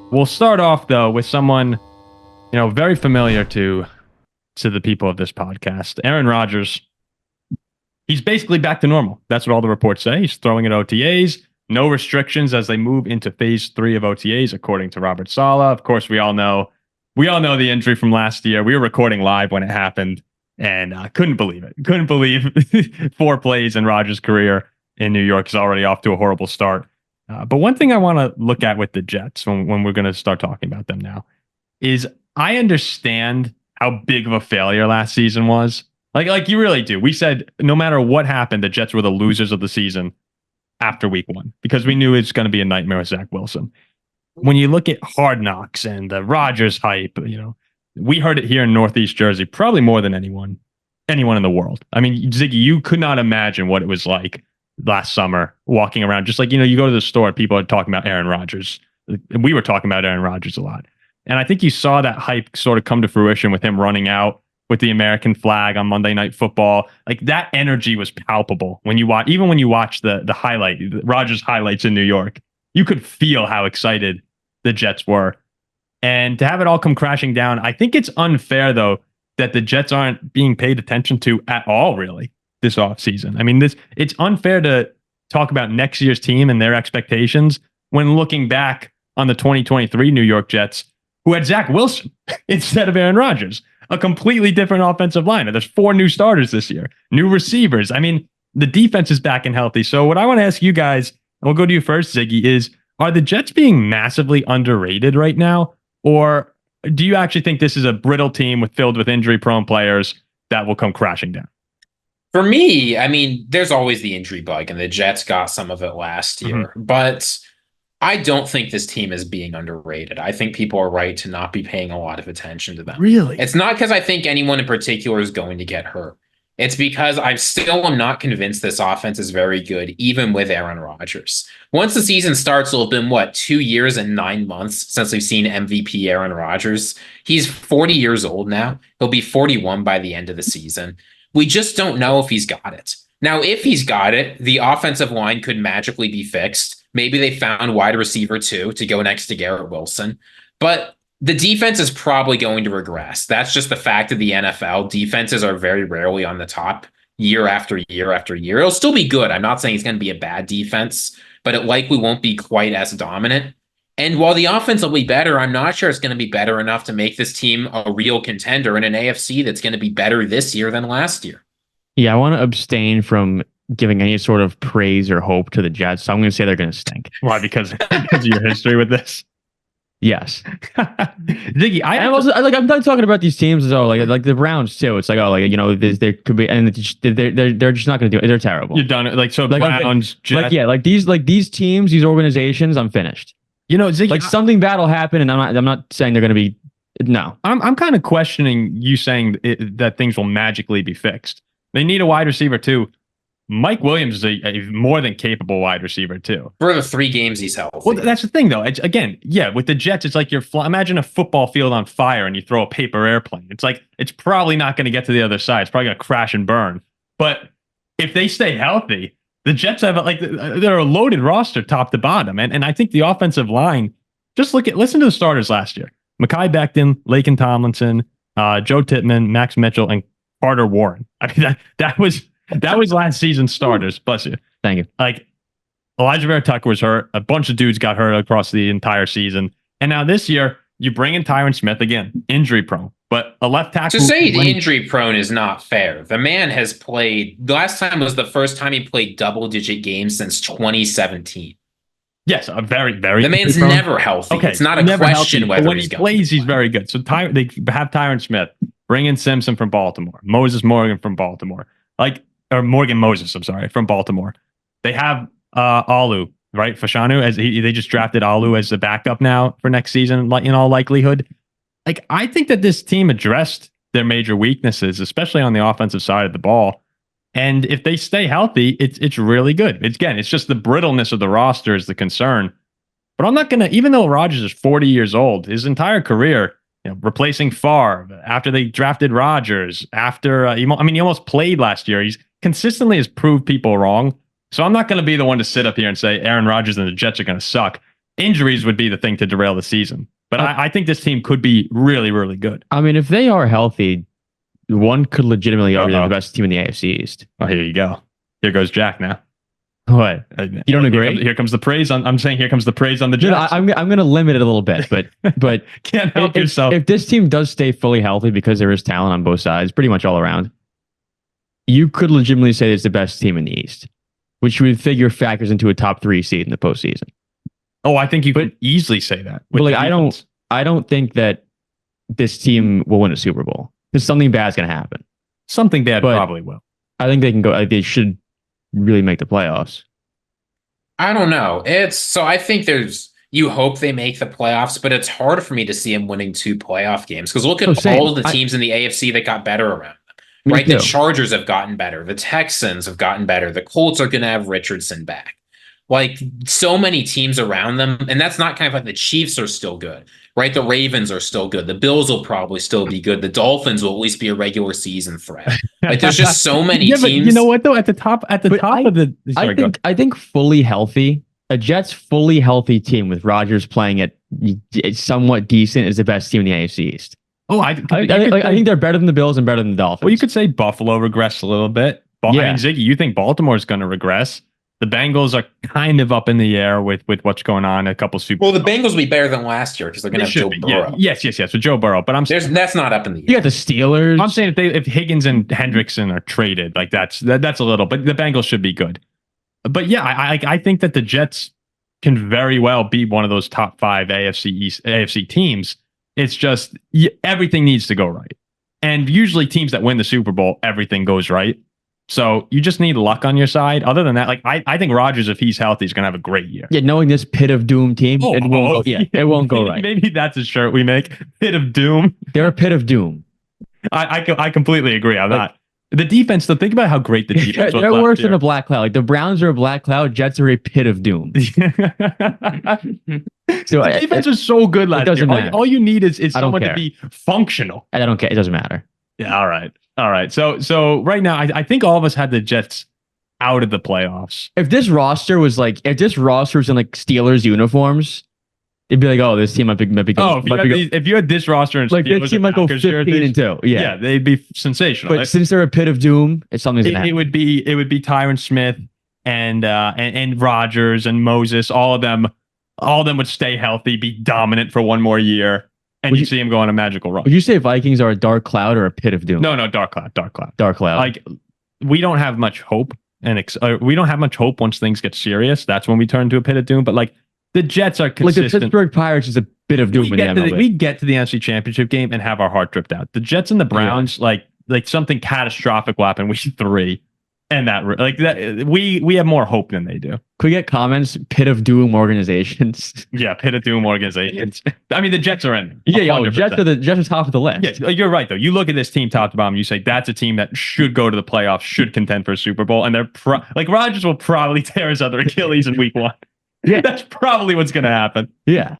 We'll start off though with someone, very familiar to the people of this podcast, Aaron Rodgers. He's basically back to normal. That's what all the reports say. He's throwing at OTAs, no restrictions as they move into phase 3 of OTAs, according to Robert Saleh. Of course, we all know the injury from last year. We were recording live when it happened, and couldn't believe it. Couldn't believe 4 plays in Rodgers' career in New York is already off to a horrible start. But one thing I want to look at with the Jets when we're going to start talking about them now is I understand how big of a failure last season was. Like you really do. We said no matter what happened, the Jets were the losers of the season after week 1 because we knew it's going to be a nightmare with Zach Wilson. When you look at Hard Knocks and the Rodgers hype, we heard it here in Northeast Jersey probably more than anyone in the world. I mean, Ziggy, you could not imagine what it was like last summer walking around. Just like, you go to the store, people are talking about Aaron Rodgers. We were talking about Aaron Rodgers a lot. And I think you saw that hype sort of come to fruition with him running out with the American flag on Monday Night Football. Like that energy was palpable when you watch, even when you watch the Rodgers highlights in New York, you could feel how excited the Jets were. And to have it all come crashing down, I think it's unfair though that the Jets aren't being paid attention to at all, really, this offseason. I mean, it's unfair to talk about next year's team and their expectations when looking back on the 2023 New York Jets, who had Zach Wilson instead of Aaron Rodgers, a completely different offensive line. There's 4 new starters this year, new receivers. I mean, the defense is back and healthy. So what I want to ask you guys, and we'll go to you first, Ziggy, is are the Jets being massively underrated right now? Or do you actually think this is a brittle team filled with injury-prone players that will come crashing down? For me, I mean, there's always the injury bug, and the Jets got some of it last year. But I don't think this team is being underrated. I think people are right to not be paying a lot of attention to them. Really? It's not because I think anyone in particular is going to get hurt. It's because I still am not convinced this offense is very good, even with Aaron Rodgers. Once the season starts, it'll have been, 2 years and 9 months since we've seen MVP Aaron Rodgers. He's 40 years old now. He'll be 41 by the end of the season. We just don't know if he's got it. Now, if he's got it, the offensive line could magically be fixed. Maybe they found wide receiver 2 to go next to Garrett Wilson. But the defense is probably going to regress. That's just the fact of the NFL. Defenses are very rarely on the top year after year after year. It'll still be good. I'm not saying it's going to be a bad defense, but it likely won't be quite as dominant. And while the offense will be better, I'm not sure it's going to be better enough to make this team a real contender in an AFC that's going to be better this year than last year. Yeah, I want to abstain from giving any sort of praise or hope to the Jets. So I'm going to say they're going to stink. Why? Because of your history with this? Yes. Ziggy, I'm done talking about these teams as like the Browns too. It's like, there could be, and they're just not going to do it. They're terrible. You're done. Browns, Jets. These teams, these organizations, I'm finished. Ziggy, something bad will happen, and I'm not saying they're going to be. No, I'm kind of questioning you saying that things will magically be fixed. They need a wide receiver too. Mike Williams is a more than capable wide receiver too. For the 3 games he's healthy. Well, that's the thing though. With the Jets, it's like imagine a football field on fire and you throw a paper airplane. It's like, it's probably not going to get to the other side. It's probably going to crash and burn. But if they stay healthy, the Jets have they're a loaded roster top to bottom. And I think the offensive line, listen to the starters last year. Mekhi Becton, Laken Tomlinson, Joe Tippmann, Max Mitchell, and Carter Warren. I mean, that was last season's starters. Bless you. Thank you. Elijah Vera Tucker was hurt. A bunch of dudes got hurt across the entire season. And now this year, you bring in Tyron Smith again, injury prone. But a left tackle. To say injury prone is not fair. The man has played. Last time was the first time he played double-digit games since 2017. Yes, a very, very. The man's prone. Never healthy. Okay, it's not a question healthy, whether when he plays, he's very good. So they have Tyron Smith, bring in Simpson from Baltimore, Moses Morgan from Baltimore, or Morgan Moses, I'm sorry, from Baltimore. They have Alu, right? Fashanu, they just drafted Alu as the backup now for next season, in all likelihood. I think that this team addressed their major weaknesses, especially on the offensive side of the ball. And if they stay healthy, it's really good. It's just the brittleness of the roster is the concern. But I'm not going to, even though Rodgers is 40 years old, his entire career, replacing Favre, after they drafted Rodgers, after, he almost played last year. He's consistently has proved people wrong. So I'm not going to be the one to sit up here and say Aaron Rodgers and the Jets are going to suck. Injuries would be the thing to derail the season. But I think this team could be really, really good. I mean, if they are healthy, one could legitimately argue they're the best team in the AFC East. Oh, here you go. Here goes Jack now. What? You don't agree? Here comes the praise. I'm saying here comes the praise on the Jets. I'm going to limit it a little bit, but can't help yourself. If this team does stay fully healthy, because there is talent on both sides, pretty much all around, you could legitimately say it's the best team in the East, which would figure factors into a top 3 seed in the postseason. Oh, I think you could easily say that. But like, I don't think that this team will win a Super Bowl because something bad's going to happen. Something bad probably will. I think they can go. They should really make the playoffs. I don't know. I think you hope they make the playoffs, but it's hard for me to see them winning 2 playoff games because look at all the teams in the AFC that got better around them. Right? The Chargers have gotten better. The Texans have gotten better. The Colts are going to have Richardson back. Like so many teams around them, and that's not kind of like the Chiefs are still good, right? The Ravens are still good. The Bills will probably still be good. The Dolphins will at least be a regular season threat. Like there's just so many teams. But you know what though? At the top of the, I think fully healthy, a Jets fully healthy team with Rodgers playing it somewhat decent is the best team in the AFC East. Oh, I think they're better than the Bills and better than the Dolphins. Well, you could say Buffalo regressed a little bit. I mean, Ziggy, you think Baltimore's going to regress? The Bengals are kind of up in the air with what's going on. A couple Super. Well, the Bengals will be better than last year because they're going to have Joe Burrow. Yeah. Yes, with Joe Burrow. But that's not up in the air. You got the Steelers. I'm saying if Higgins and Hendrickson are traded, like that's a little. But the Bengals should be good. But yeah, I think that the Jets can very well be one of those top 5 AFC teams. It's just everything needs to go right, and usually teams that win the Super Bowl, everything goes right. So you just need luck on your side. Other than that, like I think Rodgers, if he's healthy, is going to have a great year. Yeah, knowing this pit of doom team, it won't go right. Maybe that's a shirt we make. Pit of doom. They're a pit of doom. I completely agree on that. The defense, though, think about how great the defense was. They're worse than a black cloud. Like the Browns are a black cloud. Jets are a pit of doom. So the defense was so good last year. All you need is someone to be functional. I don't care. It doesn't matter. Yeah. All right. So right now, I think all of us had the Jets out of the playoffs. If this roster was in like Steelers uniforms, it'd be like, oh, this team might be good. Oh, if you had this roster and like this team might go 15-2. Yeah, they'd be sensational. But since they're a pit of doom, it's something. It would be Tyron Smith and Rodgers and Moses. All of them would stay healthy, be dominant for one more year. And you see him go on a magical run. Would you say Vikings are a dark cloud or a pit of doom? No, dark cloud. Dark cloud. Like we don't have much hope, and we don't have much hope once things get serious. That's when we turn to a pit of doom. But like the Jets are consistent. Like the Pittsburgh Pirates is a bit of doom in the MLB. We get to the NFC Championship game and have our heart ripped out. The Jets and the Browns, like something catastrophic will happen week 3. And we have more hope than they do. Could we get comments? Pit of doom organizations. Yeah, pit of doom organizations. I mean, the Jets are in. Yeah, Jets are top of the list. Yeah, you're right though. You look at this team top to bottom. You say that's a team that should go to the playoffs, should contend for a Super Bowl, and they're like Rodgers will probably tear his other Achilles in week 1. Yeah, that's probably what's going to happen. Yeah.